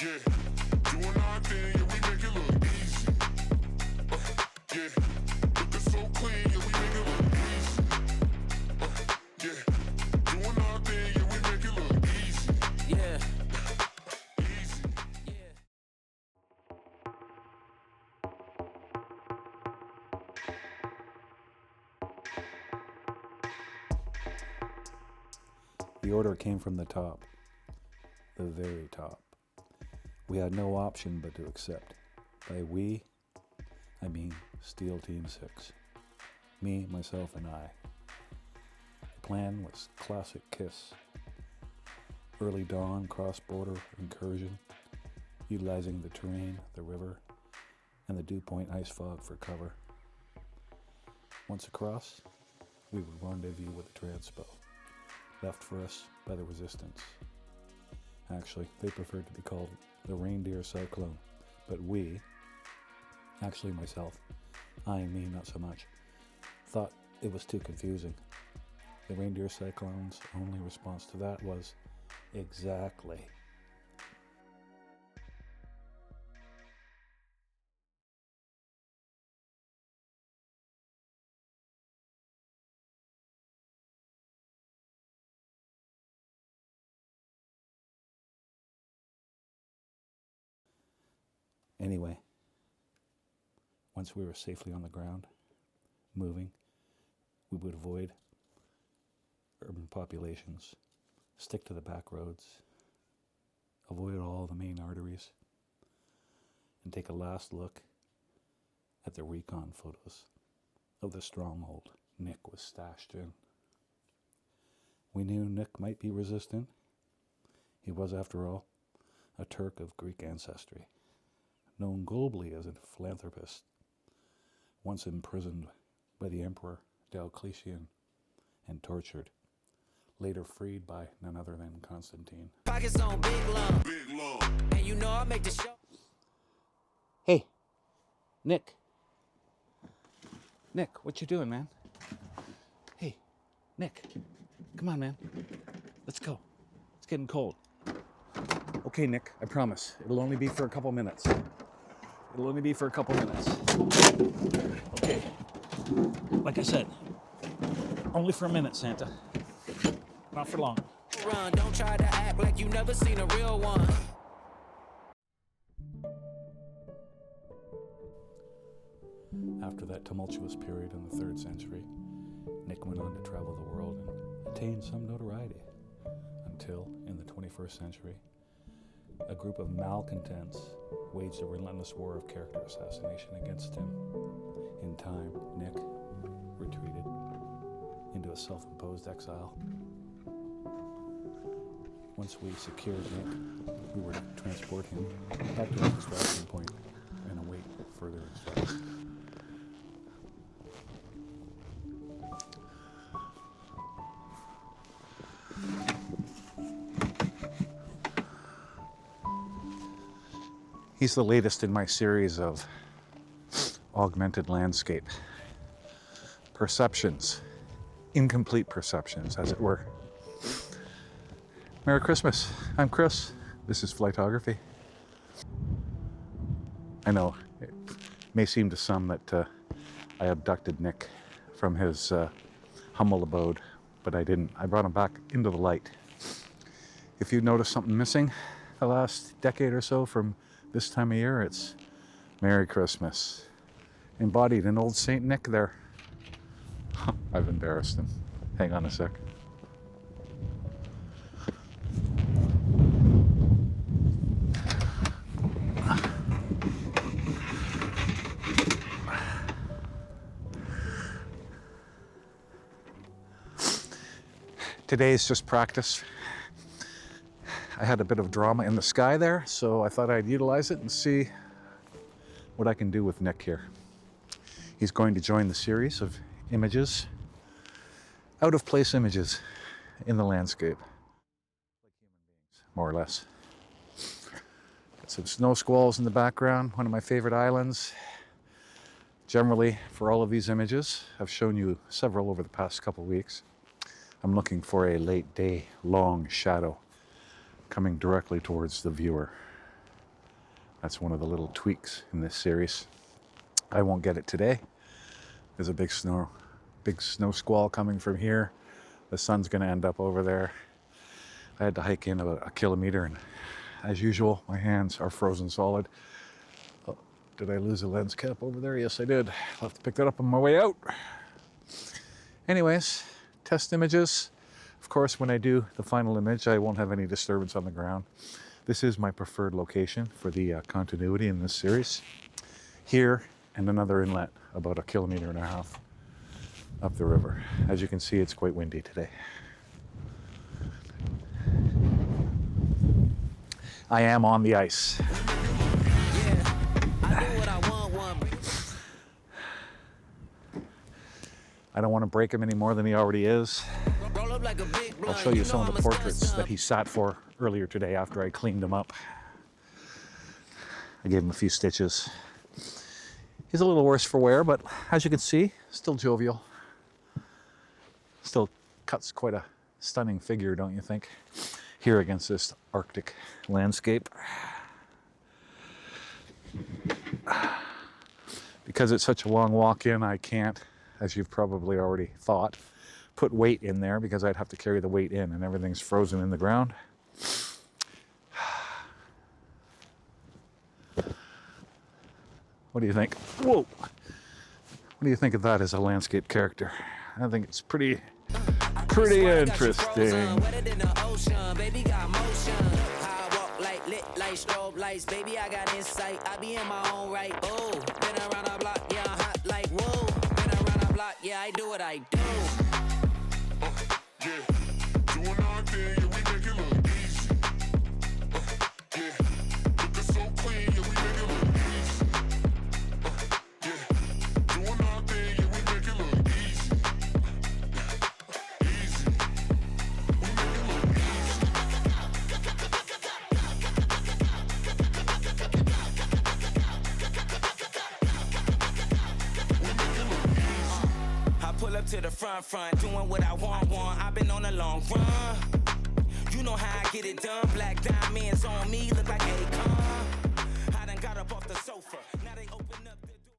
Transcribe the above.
Yeah, doing our thing, yeah, we make it look easy. Yeah, looking so clean, yeah, we make it look easy. Yeah, doing our thing, yeah, we make it look easy. Yeah. Easy. The order came from the top, the very top. We had no option but to accept. By we, I mean SEAL Team 6. Me, myself, and I. The plan was classic KISS. Early dawn, cross-border incursion, utilizing the terrain, the river, and the dew point ice fog for cover. Once across, we would rendezvous with the transpo, left for us by the resistance. Actually, they preferred to be called the reindeer cyclone, but we, actually myself, I and me not so much, thought it was too confusing. The reindeer cyclone's only response to that was, exactly. Anyway, once we were safely on the ground, moving, we would avoid urban populations, stick to the back roads, avoid all the main arteries, and take a last look at the recon photos of the stronghold Nick was stashed in. We knew Nick might be resistant. He was, after all, a Turk of Greek ancestry, known globally as a philanthropist, once imprisoned by the Emperor Diocletian and tortured, later freed by none other than Constantine. Pockets on big lump. Big love. And you know I make the show. Hey, Nick. Nick, what you doing, man? Hey, Nick, come on, man. Let's go. It's getting cold. Okay, Nick, I promise. It'll only be for a couple minutes. It'll only be for a couple minutes. Okay. Like I said, only for a minute, Santa. Not for long. Run, don't try to act like you never seen a real one. After that tumultuous period in the 3rd century, Nick went on to travel the world and attain some notoriety until, in the 21st century, a group of malcontents waged a relentless war of character assassination against him. In time, Nick retreated into a self-imposed exile. Once we secured Nick, we were to transport him back to an extraction point and await further instructions. He's the latest in my series of augmented landscape perceptions, incomplete perceptions, as it were. Merry Christmas. I'm Chris. This is Flightography. I know it may seem to some that I abducted Nick from his humble abode, but I didn't. I brought him back into the light. If you notice something missing the last decade or so from this time of year, it's Merry Christmas. Embodied in old Saint Nick there. I've embarrassed him. Hang on a sec. Today is just practice. I had a bit of drama in the sky there, so I thought I'd utilize it and see what I can do with Nick here. He's going to join the series of images, out-of-place images in the landscape, like human beings, more or less. Got some snow squalls in the background, one of my favorite islands. Generally, for all of these images, I've shown you several over the past couple weeks. I'm looking for a late day, long shadow coming directly towards the viewer. That's one of the little tweaks in this series. I won't get it today. There's a big snow squall coming from here. The sun's going to end up over there. I had to hike in about a kilometer, and as usual, my hands are frozen solid. Oh, did I lose a lens cap over there? Yes, I did. I'll have to pick that up on my way out. Anyways, test images. Of course, when I do the final image, I won't have any disturbance on the ground. This is my preferred location for the continuity in this series. Here, and another inlet about 1.5 kilometers up the river. As you can see, it's quite windy today. I am on the ice. I don't want to break him any more than he already is. I'll show you some of the portraits that he sat for earlier today after I cleaned him up. I gave him a few stitches. He's a little worse for wear, but as you can see, still jovial. Still cuts quite a stunning figure, don't you think? Here against this Arctic landscape. Because it's such a long walk in, I can't, as you've probably already thought, put weight in there because I'd have to carry the weight in and everything's frozen in the ground. What do you think? Whoa! What do you think of that as a landscape character? I think it's pretty interesting. Baby, I got insight. I be in my own right. Oh, been around the block, yeah, I'm hot like whoa. Been around the block, yeah, I do what I do. Yeah, doing our thing, yeah, we make it look easy. Yeah, looking so clean, yeah, we make it look easy. Yeah, doing our thing, yeah, we make it look easy. Easy. We make it look easy. I pull up to the front, doing what I want. I've been on a long run. You know how I get it done. Black diamonds on me, look like Akon. I done got up off the sofa.